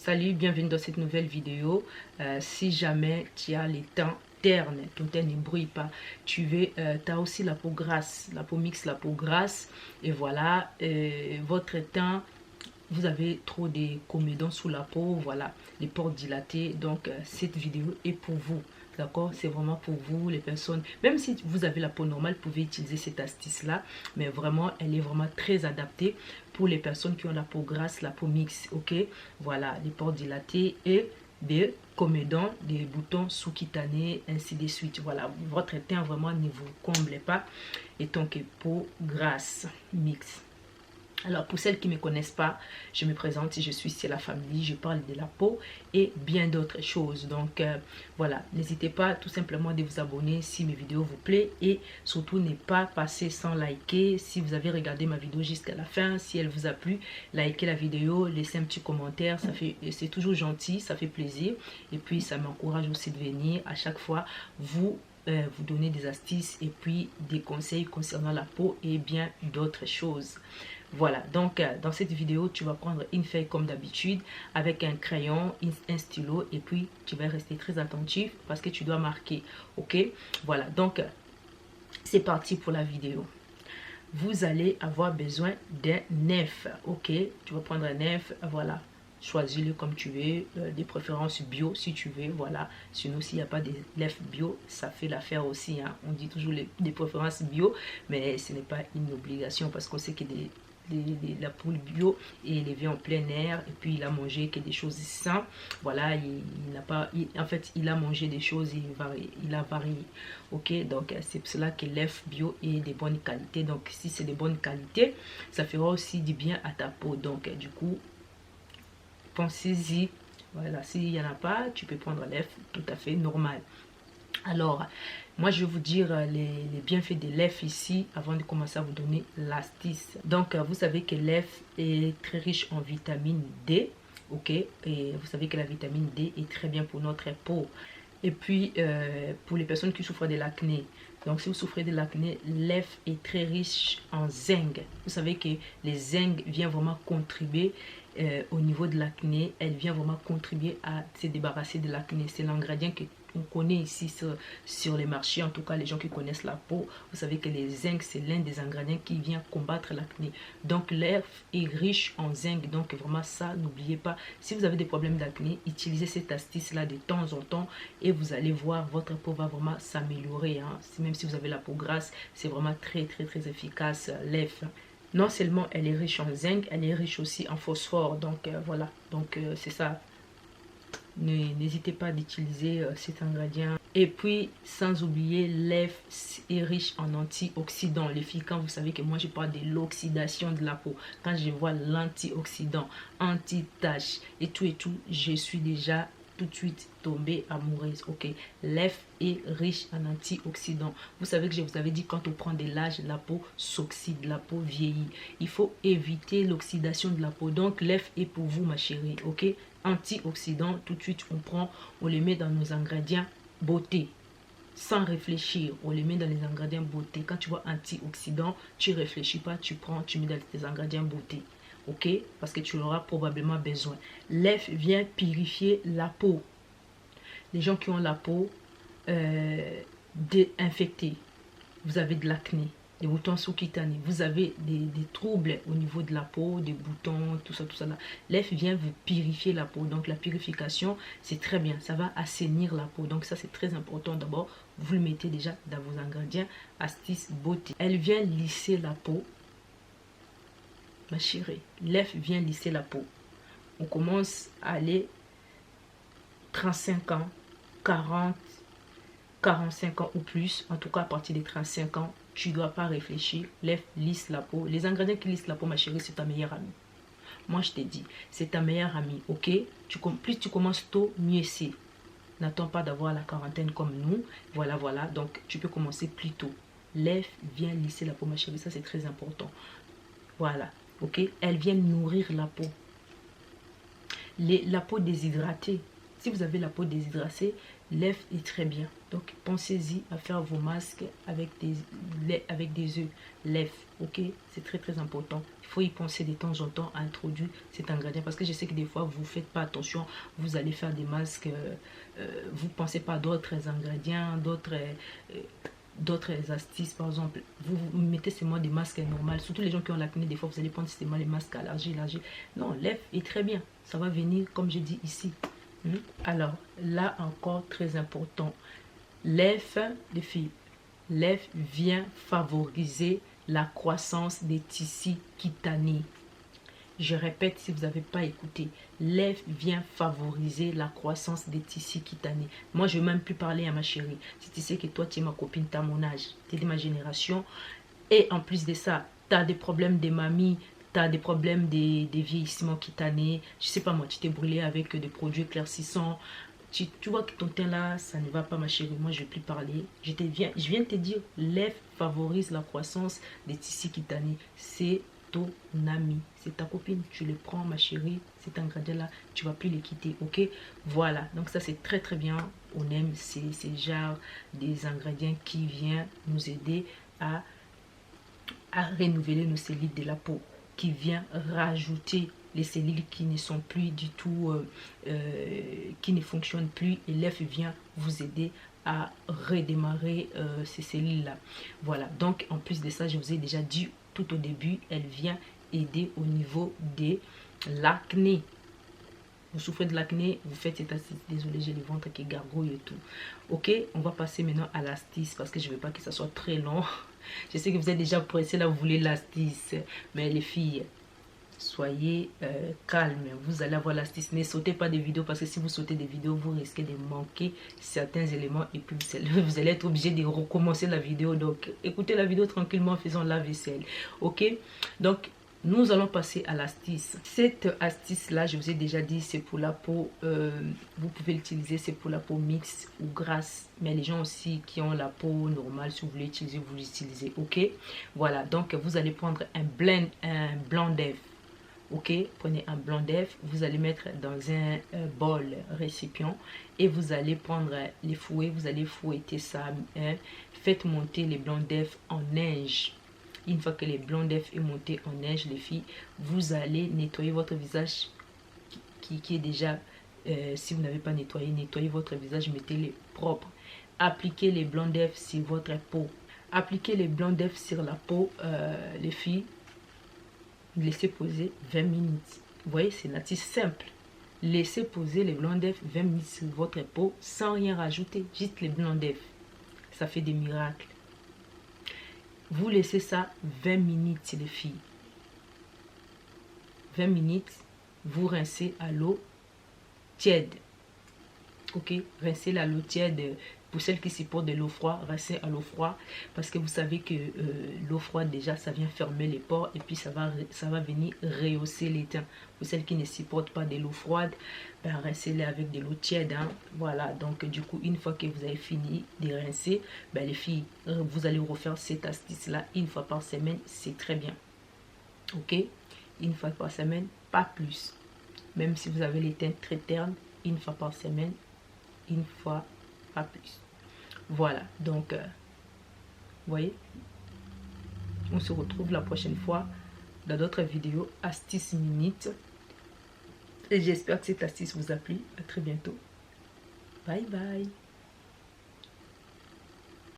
Salut, bienvenue dans cette nouvelle vidéo. Si jamais tu as les teints ternes, ton teint ne brille pas, tu as aussi la peau grasse, la peau mixte, la peau grasse, et voilà, votre teint, vous avez trop de comédons sous la peau, voilà, les pores dilatés, donc cette vidéo est pour vous. D'accord, c'est vraiment pour vous, les personnes. Même si vous avez la peau normale, vous pouvez utiliser cette astuce-là. Mais vraiment, elle est vraiment très adaptée pour les personnes qui ont la peau grasse, la peau mixte. Ok, voilà, les pores dilatés et des comédons, des boutons sous-cutanés, ainsi de suite. Voilà, votre teint vraiment ne vous comble pas. Et donc, peau grasse, mixte. Alors, pour celles qui ne me connaissent pas, je me présente, je suis Ciela Family, je parle de la peau et bien d'autres choses. Donc, voilà, n'hésitez pas tout simplement de vous abonner si mes vidéos vous plaisent et surtout ne pas passer sans liker. Si vous avez regardé ma vidéo jusqu'à la fin, si elle vous a plu, likez la vidéo, laissez un petit commentaire, c'est toujours gentil, ça fait plaisir. Et puis, ça m'encourage aussi de venir à chaque fois vous donner des astuces et puis des conseils concernant la peau et bien d'autres choses. Voilà, donc dans cette vidéo, tu vas prendre une feuille comme d'habitude avec un crayon, un stylo et puis tu vas rester très attentif parce que tu dois marquer, ok? Voilà, donc c'est parti pour la vidéo. Vous allez avoir besoin d'un nef, ok? Tu vas prendre un nef, voilà. Choisis-le comme tu veux, des préférences bio si tu veux, voilà. Sinon, s'il n'y a pas de lèvres bio, ça fait l'affaire aussi, hein. On dit toujours des préférences bio, mais ce n'est pas une obligation parce qu'on sait que la poule bio est élevée en plein air et puis il a mangé que des choses saines. Voilà, il n'a pas, en fait, il a mangé des choses, il a varié. Ok, donc c'est pour cela que l'œuf bio est de bonne qualité. Donc, si c'est de bonne qualité, ça fera aussi du bien à ta peau. Donc, du coup, pensez-y. Voilà, s'il n'y en a pas, tu peux prendre l'œuf tout à fait normal. Alors, moi je vais vous dire les bienfaits de l'œuf ici avant de commencer à vous donner l'astuce. Donc, vous savez que l'œuf est très riche en vitamine D, ok? Et vous savez que la vitamine D est très bien pour notre peau. Et puis, pour les personnes qui souffrent de l'acné, donc si vous souffrez de l'acné, l'œuf est très riche en zinc. Vous savez que les zinc vient vraiment contribuer au niveau de l'acné. Elle vient vraiment contribuer à se débarrasser de l'acné. C'est l'ingrédient que on connaît ici sur les marchés, en tout cas les gens qui connaissent la peau. Vous savez que les zinc, c'est l'un des ingrédients qui vient combattre l'acné. Donc l'œuf est riche en zinc, donc vraiment ça, n'oubliez pas. Si vous avez des problèmes d'acné, utilisez cette astuce-là de temps en temps et vous allez voir, votre peau va vraiment s'améliorer, hein. Même si vous avez la peau grasse, c'est vraiment très efficace, l'œuf. Non seulement elle est riche en zinc, elle est riche aussi en phosphore. Donc voilà, donc c'est ça. N'hésitez pas d'utiliser cet ingrédient. Et puis, sans oublier, l'œuf est riche en antioxydants. Les filles, quand vous savez que moi, je parle de l'oxydation de la peau, quand je vois l'antioxydant, anti-tache et tout, je suis déjà tout de suite tombée amoureuse. Ok, l'œuf est riche en antioxydants. Vous savez que je vous avais dit, quand on prend de l'âge, la peau s'oxyde, la peau vieillit. Il faut éviter l'oxydation de la peau. Donc, l'œuf est pour vous, ma chérie. Ok, antioxydants, tout de suite, on les met dans nos ingrédients beauté. Sans réfléchir, on les met dans les ingrédients beauté. Quand tu vois antioxydants, tu réfléchis pas, tu prends, tu mets dans tes ingrédients beauté. Ok, parce que tu en auras probablement besoin. L'œuf vient purifier la peau. Les gens qui ont la peau infectée, vous avez de l'acné, des boutons sous-cutanés, vous avez des troubles au niveau de la peau, des boutons, tout ça là. L'œuf vient vous purifier la peau. Donc la purification, c'est très bien, ça va assainir la peau. Donc ça, c'est très important. D'abord, vous le mettez déjà dans vos ingrédients. Astuce beauté. Elle vient lisser la peau. Ma chérie, l'œuf vient lisser la peau. On commence à aller 35 ans, 40, 45 ans ou plus. En tout cas, à partir des 35 ans, tu ne dois pas réfléchir. L'œuf lisse la peau. Les ingrédients qui lissent la peau, ma chérie, c'est ta meilleure amie. Moi, je t'ai dit, c'est ta meilleure amie, ok? Plus tu commences tôt, mieux c'est. N'attends pas d'avoir la quarantaine comme nous. Voilà, voilà. Donc, tu peux commencer plus tôt. L'œuf vient lisser la peau, ma chérie. Ça, c'est très important. Voilà. Ok, elle vient nourrir la peau. La peau déshydratée. Si vous avez la peau L'œuf est très bien. Donc, pensez-y à faire vos masques avec des œufs. L'œuf, ok? C'est très, très important. Il faut y penser de temps en temps à introduire cet ingrédient. Parce que je sais que des fois, vous ne faites pas attention. Vous allez faire des masques. Vous ne pensez pas à d'autres ingrédients, d'autres astuces. Par exemple, vous mettez seulement des masques normaux. Surtout les gens qui ont l'acné, des fois, vous allez prendre seulement les masques allergiques. Non, l'œuf est très bien. Ça va venir, comme j'ai dit ici. Alors, là encore, très important, l'œuf, les filles, l'œuf vient favoriser la croissance des tissus cutanés. Je répète si vous n'avez pas écouté, l'œuf vient favoriser la croissance des tissus cutanés. Moi, je ne vais même plus parler à ma chérie. Si tu sais que toi, tu es ma copine, tu as mon âge, tu es de ma génération, et en plus de ça, tu as des problèmes de mamie, tu as des problèmes des vieillissements cutanés, je sais pas moi, tu t'es brûlé avec des produits éclaircissants, tu vois que ton teint là, ça ne va pas ma chérie, moi je ne vais plus parler. Je viens de te dire, l'œuf favorise la croissance des tissus cutanés. C'est ton ami, c'est ta copine, tu le prends ma chérie, cet ingrédient là, tu ne vas plus les quitter, ok? Voilà, donc ça c'est très très bien, on aime ces genres des ingrédients qui viennent nous aider à renouveler nos cellules de la peau, qui vient rajouter les cellules qui ne sont plus du tout, qui ne fonctionnent plus, et l'œuf vient vous aider à redémarrer ces cellules-là. Voilà, donc en plus de ça, je vous ai déjà dit tout au début, elle vient aider au niveau de l'acné. Vous souffrez de l'acné, vous faites cette astuce. Désolé, j'ai le ventre qui gargouille et tout. Ok, on va passer maintenant à l'astuce parce que je ne veux pas que ça soit très long. Je sais que vous êtes déjà pressés là, vous voulez l'astuce. Mais les filles, soyez calmes. Vous allez avoir l'astuce. Ne sautez pas des vidéos parce que si vous sautez des vidéos, vous risquez de manquer certains éléments et puis vous allez être obligé de recommencer la vidéo. Donc, écoutez la vidéo tranquillement en faisant la vaisselle. Ok, donc nous allons passer à l'astuce. Cette astuce-là, je vous ai déjà dit, c'est pour la peau. Vous pouvez l'utiliser, c'est pour la peau mixte ou grasse. Mais les gens aussi qui ont la peau normale, si vous voulez l'utiliser, vous l'utilisez. Ok, voilà. Donc, vous allez prendre un blanc d'œuf. Ok, prenez un blanc d'œuf, vous allez mettre dans un bol récipient et vous allez prendre les fouets, vous allez fouetter ça. Faites monter les blancs d'œuf en neige. Une fois que les blancs d'œufs est monté en neige, les filles, vous allez nettoyer votre visage qui est déjà, si vous n'avez pas nettoyé, nettoyez votre visage, mettez-le propre. Appliquez les blancs d'œufs sur votre peau. Appliquez les blancs d'œufs sur la peau, les filles. Laissez poser 20 minutes. Vous voyez, c'est une astuce simple. Laissez poser les blancs d'œufs 20 minutes sur votre peau sans rien rajouter. Juste les blancs d'œufs. Ça fait des miracles. Vous laissez ça 20 minutes, les filles. 20 minutes, vous rincez à l'eau tiède. Ok, rincez à l'eau tiède. Pour celles qui supportent de l'eau froide, rincez à l'eau froide. Parce que vous savez que l'eau froide, déjà, ça vient fermer les pores. Et puis, ça va venir rehausser les teints. Pour celles qui ne supportent pas de l'eau froide, ben, rincez-les avec de l'eau tiède. Hein. Voilà, donc du coup, une fois que vous avez fini de rincer, ben, les filles, vous allez refaire cette astuce-là une fois par semaine. C'est très bien. Ok, une fois par semaine, pas plus. Même si vous avez les teintes très ternes, une fois par semaine, une fois pas plus. Voilà, donc vous voyez, on se retrouve la prochaine fois dans d'autres vidéos astuces minutes et j'espère que cette astuce vous a plu. À très bientôt, bye bye.